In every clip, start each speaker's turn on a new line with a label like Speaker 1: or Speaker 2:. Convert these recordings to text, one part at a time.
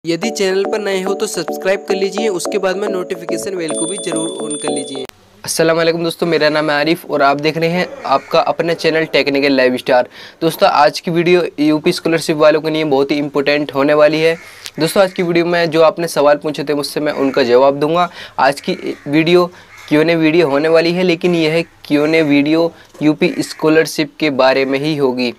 Speaker 1: यदि चैनल पर नए हो तो सब्सक्राइब कर लीजिए, उसके बाद में नोटिफिकेशन बेल को भी जरूर ऑन कर लीजिए। अस्सलाम वालेकुम दोस्तों, मेरा नाम है आरिफ और आप देख रहे हैं आपका अपना चैनल टेक्निकल लाइव स्टार। दोस्तों आज की वीडियो यूपी स्कॉलरशिप वालों के लिए बहुत ही इंपॉर्टेंट होने वाली है। दोस्तों आज की वीडियो में जो आपने सवाल पूछे थे मुझसे, मैं उनका जवाब दूंगा। आज की वीडियो क्यूएनए वीडियो होने वाली है, लेकिन यह है क्यूएनए वीडियो यूपी स्कॉलरशिप के बारे में ही होगी।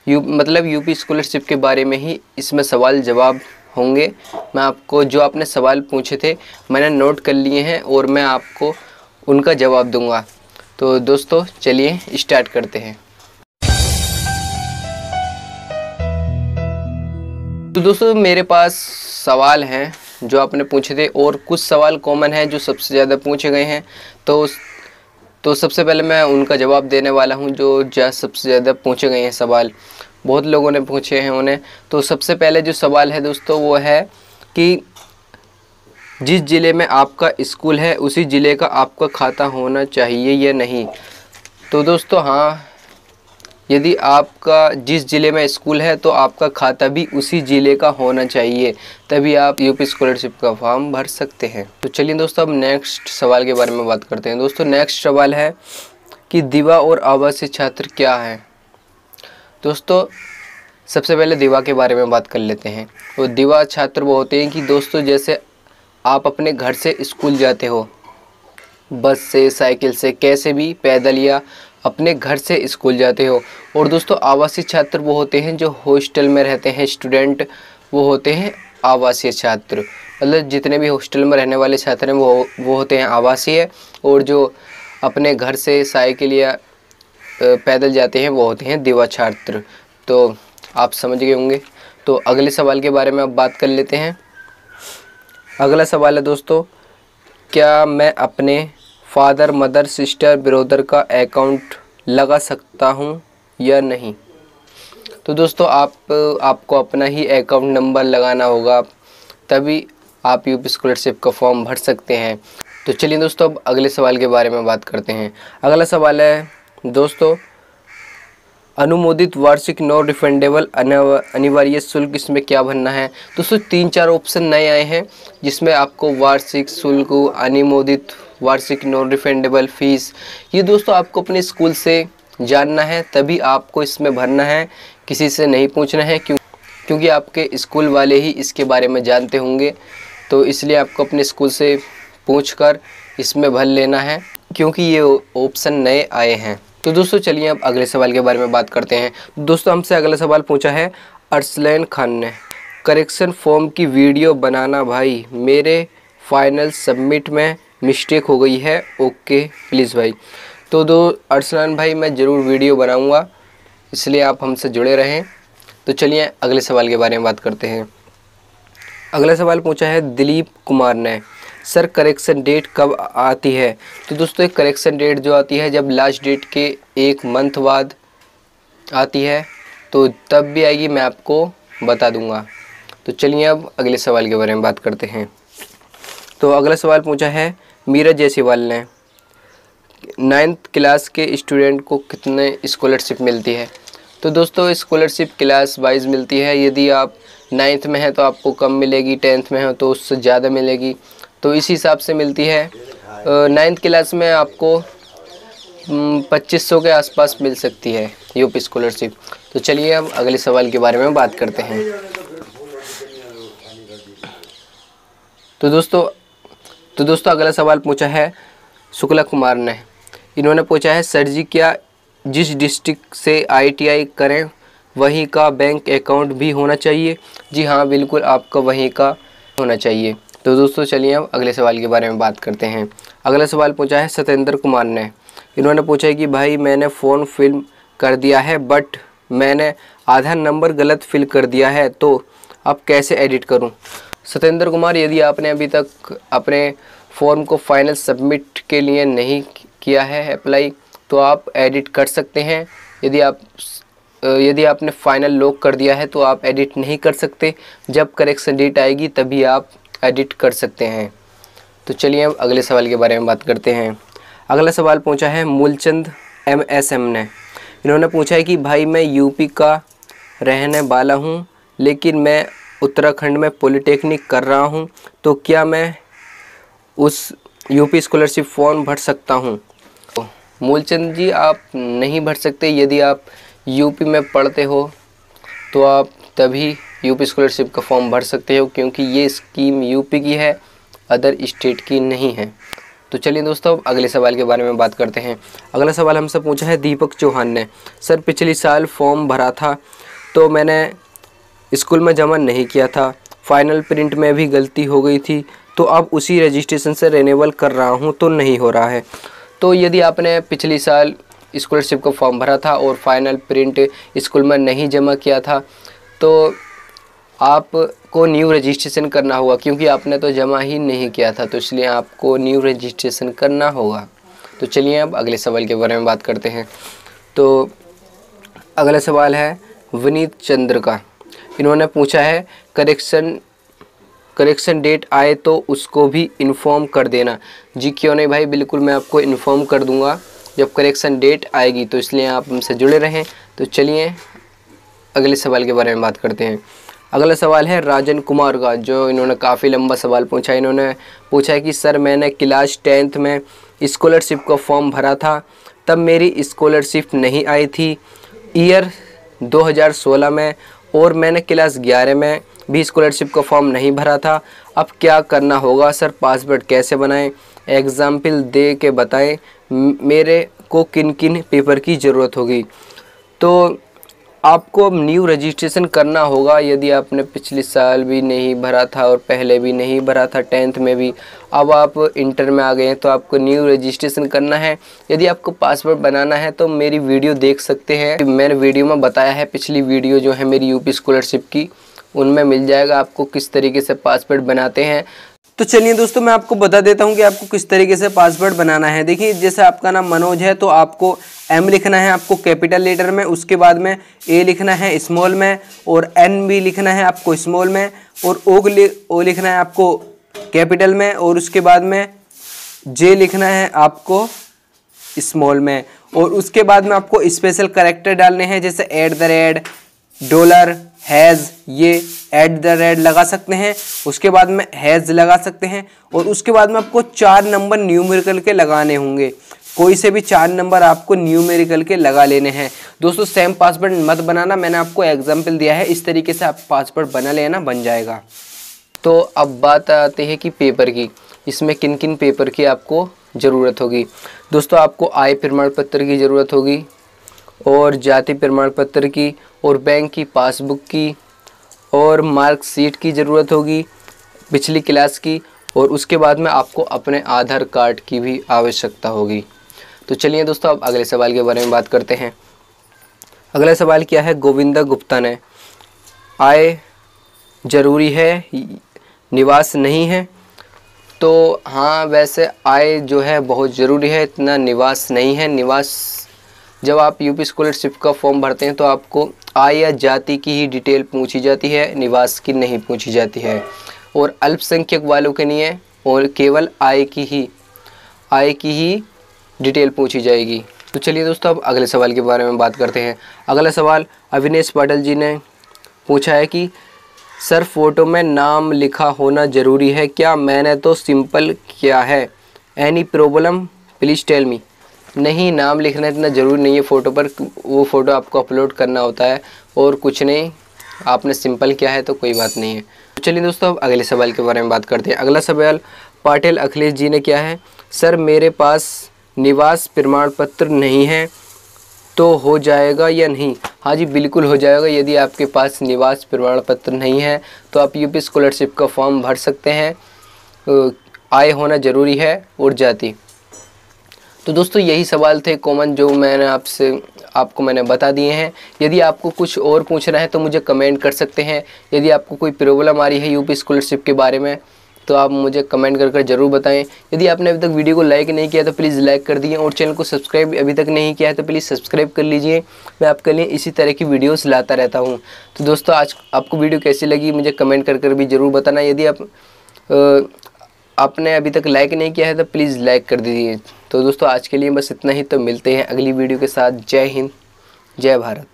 Speaker 1: मतलब यूपी स्कॉलरशिप के बारे में ही इसमें सवाल जवाब होंगे। मैं आपको जो आपने सवाल पूछे थे मैंने नोट कर लिए हैं और मैं आपको उनका जवाब दूंगा। तो दोस्तों चलिए स्टार्ट करते हैं। तो दोस्तों मेरे पास सवाल हैं जो आपने पूछे थे और कुछ सवाल कॉमन हैं जो सबसे ज़्यादा पूछे गए हैं। तो सबसे पहले मैं उनका जवाब देने वाला हूं जो सबसे ज़्यादा पूछे गए हैं सवाल। बहुत लोगों ने पूछे हैं उन्हें। तो सबसे पहले जो सवाल है दोस्तों वो है कि जिस ज़िले में आपका स्कूल है उसी ज़िले का आपका खाता होना चाहिए या नहीं। तो दोस्तों हाँ, यदि आपका जिस ज़िले में स्कूल है तो आपका खाता भी उसी ज़िले का होना चाहिए, तभी आप यूपी स्कॉलरशिप का फॉर्म भर सकते हैं। तो चलिए दोस्तों अब नेक्स्ट सवाल के बारे में बात करते हैं। दोस्तों नेक्स्ट सवाल है कि दिवा और आवासीय छात्र क्या है। दोस्तों सबसे पहले दिवा के बारे में बात कर लेते हैं। तो दिवा छात्र वो होते हैं कि दोस्तों जैसे आप अपने घर से स्कूल जाते हो, बस से, साइकिल से, कैसे भी, पैदल या अपने घर से स्कूल जाते हो। और दोस्तों आवासीय छात्र वो होते हैं जो हॉस्टल में रहते हैं स्टूडेंट, वो होते हैं आवासीय छात्र। मतलब जितने भी हॉस्टल में रहने वाले छात्र हैं वो होते हैं आवासीय, और जो अपने घर से साइकिल या पैदल जाते हैं वो होते हैं दिवा छात्र। तो आप समझ गए होंगे। तो अगले सवाल के बारे में अब बात कर लेते हैं। अगला सवाल है दोस्तों, क्या मैं अपने फादर, मदर, सिस्टर, ब्रदर का अकाउंट लगा सकता हूं या नहीं। तो दोस्तों आपको अपना ही अकाउंट नंबर लगाना होगा, तभी आप यूपी स्कॉलरशिप का फॉर्म भर सकते हैं। तो चलिए दोस्तों अब अगले सवाल के बारे में बात करते हैं। अगला सवाल है दोस्तों, अनुमोदित वार्षिक नॉन रिफंडेबल अनिवार्य शुल्क, इसमें क्या भरना है। दोस्तों 3-4 ऑप्शन नए आए हैं जिसमें आपको वार्षिक शुल्क, अनुमोदित वार्षिक नॉन रिफंडेबल फीस, ये दोस्तों आपको अपने स्कूल से जानना है, तभी आपको इसमें भरना है, किसी से नहीं पूछना है। क्योंकि आपके स्कूल वाले ही इसके बारे में जानते होंगे, तो इसलिए आपको अपने स्कूल से पूछकर इसमें भर लेना है, क्योंकि ये ऑप्शन नए आए हैं। तो दोस्तों चलिए अब अगले सवाल के बारे में बात करते हैं। दोस्तों हमसे अगला सवाल पूछा है अरसलैन खान ने, करेक्शन फॉर्म की वीडियो बनाना भाई, मेरे फाइनल सबमिट में मिस्टेक हो गई है, ओके प्लीज़ भाई। तो अरसलान भाई मैं ज़रूर वीडियो बनाऊंगा, इसलिए आप हमसे जुड़े रहें। तो चलिए अगले सवाल के बारे में बात करते हैं। अगला सवाल पूछा है दिलीप कुमार ने, सर करेक्शन डेट कब आती है। तो दोस्तों एक करेक्शन डेट जो आती है जब लास्ट डेट के 1 मंथ बाद आती है, तो तब भी आएगी, मैं आपको बता दूंगा। तो चलिए अब अगले सवाल के बारे में बात करते हैं। तो अगला सवाल पूछा है मीरा जयसवाल ने, 9th क्लास के स्टूडेंट को कितने स्कॉलरशिप मिलती है। तो दोस्तों स्कॉलरशिप क्लास वाइज मिलती है। यदि आप 9th में हैं तो आपको कम मिलेगी, 10th में हो तो उससे ज़्यादा मिलेगी, तो इस हिसाब से मिलती है। 9th क्लास में आपको 2500 के आसपास मिल सकती है यूपी स्कॉलरशिप। तो चलिए अब अगले सवाल के बारे में बात करते हैं। तो दोस्तों अगला सवाल पूछा है शुक्ला कुमार ने। इन्होंने पूछा है सर जी क्या जिस डिस्ट्रिक्ट से ITI करें वहीं का बैंक अकाउंट भी होना चाहिए। जी हाँ बिल्कुल, आपका वहीं का होना चाहिए। तो दोस्तों चलिए अब अगले सवाल के बारे में बात करते हैं। अगला सवाल पूछा है सत्येंद्र कुमार ने। इन्होंने पूछा है कि भाई मैंने फ़ोन फिल कर दिया है बट मैंने आधार नंबर गलत फिल कर दिया है, तो अब कैसे एडिट करूं। सत्येंद्र कुमार, यदि आपने अभी तक अपने फॉर्म को फाइनल सबमिट के लिए नहीं किया है अप्लाई, तो आप एडिट कर सकते हैं। यदि आपने फाइनल लॉक कर दिया है तो आप एडिट नहीं कर सकते। जब करेक्शन डेट आएगी तभी आप एडिट कर सकते हैं। तो चलिए अब अगले सवाल के बारे में बात करते हैं। अगला सवाल पूछा है मूलचंद MSM ने। इन्होंने पूछा है कि भाई मैं यूपी का रहने वाला हूँ, लेकिन मैं उत्तराखंड में पॉलिटेक्निक कर रहा हूँ, तो क्या मैं उस यूपी स्कॉलरशिप फॉर्म भर सकता हूँ? मूलचंद जी, आप नहीं भर सकते। यदि आप यूपी में पढ़ते हो तो आप तभी यूपी स्कॉलरशिप का फॉर्म भर सकते हो, क्योंकि ये स्कीम यूपी की है, अदर स्टेट की नहीं है। तो चलिए दोस्तों, अगले सवाल के बारे में बात करते हैं। अगला सवाल हमसे पूछा है दीपक चौहान ने। सर, पिछले साल फॉर्म भरा था तो मैंने स्कूल में जमा नहीं किया था, फाइनल प्रिंट में भी गलती हो गई थी, तो अब उसी रजिस्ट्रेशन से रिन्यूअल कर रहा हूँ तो नहीं हो रहा है। तो यदि आपने पिछले साल स्कॉलरशिप का फॉर्म भरा था और फाइनल प्रिंट स्कूल में नहीं जमा किया था, तो आपको न्यू रजिस्ट्रेशन करना होगा, क्योंकि आपने तो जमा ही नहीं किया था, तो इसलिए आपको न्यू रजिस्ट्रेशन करना होगा। तो चलिए अब अगले सवाल के बारे में बात करते हैं। तो अगला सवाल है विनीत चंद्र का। इन्होंने पूछा है करेक्शन डेट आए तो उसको भी इन्फॉर्म कर देना। जी क्यों नहीं भाई, बिल्कुल मैं आपको इन्फॉर्म कर दूंगा जब करेक्शन डेट आएगी, तो इसलिए आप हमसे जुड़े रहें। तो चलिए अगले सवाल के बारे में बात करते हैं। अगला सवाल है राजन कुमार का, जो इन्होंने काफ़ी लंबा सवाल पूछा। इन्होंने पूछा है कि सर, मैंने क्लास 10th में स्कॉलरशिप का फॉर्म भरा था, तब मेरी स्कॉलरशिप नहीं आई थी ईयर 2016 में, और मैंने क्लास 11 में भी स्कॉलरशिप का फॉर्म नहीं भरा था। अब क्या करना होगा सर? पासवर्ड कैसे बनाएं? एग्जाम्पल दे के बताएं, मेरे को किन किन पेपर की ज़रूरत होगी? तो आपको अब न्यू रजिस्ट्रेशन करना होगा। यदि आपने पिछले साल भी नहीं भरा था और पहले भी नहीं भरा था, 10th में भी, अब आप इंटर में आ गए हैं, तो आपको न्यू रजिस्ट्रेशन करना है। यदि आपको पासवर्ड बनाना है तो मेरी वीडियो देख सकते हैं, मैंने वीडियो में बताया है। पिछली वीडियो जो है मेरी यूपी स्कॉलरशिप की, उनमें मिल जाएगा आपको किस तरीके से पासवर्ड बनाते हैं। तो चलिए दोस्तों, मैं आपको बता देता हूं कि आपको किस तरीके से पासवर्ड बनाना है। देखिए, जैसे आपका नाम मनोज है तो आपको M लिखना है आपको कैपिटल लेटर में, उसके बाद में A लिखना है स्मॉल में, और N भी लिखना है आपको स्मॉल में, और O लिखना है आपको कैपिटल में, और उसके बाद में J लिखना है आपको स्मॉल में, और उसके बाद में आपको स्पेशल कैरेक्टर डालने हैं, जैसे $, हैज़, ये @ लगा सकते हैं, उसके बाद में हैज़ लगा सकते हैं, और उसके बाद में आपको 4 नंबर न्यूमेरिकल के लगाने होंगे। कोई से भी 4 नंबर आपको न्यूमेरिकल के लगा लेने हैं। दोस्तों, सेम पासवर्ड मत बनाना, मैंने आपको एग्जाम्पल दिया है, इस तरीके से आप पासवर्ड बना लेना, बन जाएगा। तो अब बात आती है कि पेपर की, इसमें किन किन पेपर की आपको ज़रूरत होगी। दोस्तों, आपको आय प्रमाण पत्र की ज़रूरत होगी, और जाति प्रमाण पत्र की, और बैंक की पासबुक की, और मार्कशीट की ज़रूरत होगी पिछली क्लास की, और उसके बाद में आपको अपने आधार कार्ड की भी आवश्यकता होगी। तो चलिए दोस्तों, अब अगले सवाल के बारे में बात करते हैं। अगला सवाल क्या है गोविंदा गुप्ता ने। आय ज़रूरी है, निवास नहीं है। तो हाँ, वैसे आय जो है बहुत ज़रूरी है, इतना निवास नहीं है। निवास, जब आप यूपी स्कॉलरशिप का फॉर्म भरते हैं तो आपको आय या जाति की ही डिटेल पूछी जाती है, निवास की नहीं पूछी जाती है। और अल्पसंख्यक वालों के लिए और केवल आय की ही डिटेल पूछी जाएगी। तो चलिए दोस्तों, अब अगले सवाल के बारे में बात करते हैं। अगला सवाल अविनेश पाटिल जी ने पूछा है कि सर, फ़ोटो में नाम लिखा होना ज़रूरी है क्या? मैंने तो सिंपल किया है, any problem please tell me. नहीं, नाम लिखना इतना ज़रूरी नहीं है फ़ोटो पर, वो फ़ोटो आपको अपलोड करना होता है और कुछ नहीं। आपने सिंपल किया है तो कोई बात नहीं है। तो चलिए दोस्तों, अब अगले सवाल के बारे में बात करते हैं। अगला सवाल पाटिल अखिलेश जी ने किया है। सर, मेरे पास निवास प्रमाण पत्र नहीं है तो हो जाएगा या नहीं? हाँ जी, बिल्कुल हो जाएगा। यदि आपके पास निवास प्रमाण पत्र नहीं है तो आप यूपी स्कॉलरशिप का फॉर्म भर सकते हैं। आय होना ज़रूरी है और जाति। तो दोस्तों, यही सवाल थे कॉमन जो मैंने आपको मैंने बता दिए हैं। यदि आपको कुछ और पूछना है तो मुझे कमेंट कर सकते हैं। यदि आपको कोई प्रॉब्लम आ रही है यूपी स्कॉलरशिप के बारे में तो आप मुझे कमेंट कर ज़रूर बताएं। यदि आपने अभी तक वीडियो को लाइक नहीं किया तो प्लीज़ लाइक कर दिए, और चैनल को सब्सक्राइब अभी तक नहीं किया है तो प्लीज़ सब्सक्राइब कर लीजिए। मैं आपके लिए इसी तरह की वीडियोस लाता रहता हूं। तो दोस्तों, आज आपको वीडियो कैसी लगी मुझे कमेंट कर भी ज़रूर बताना। यदि आपने अभी तक लाइक नहीं किया है तो प्लीज़ लाइक कर दीजिए। तो दोस्तों, आज के लिए बस इतना ही। तो मिलते हैं अगली वीडियो के साथ। जय हिंद, जय भारत।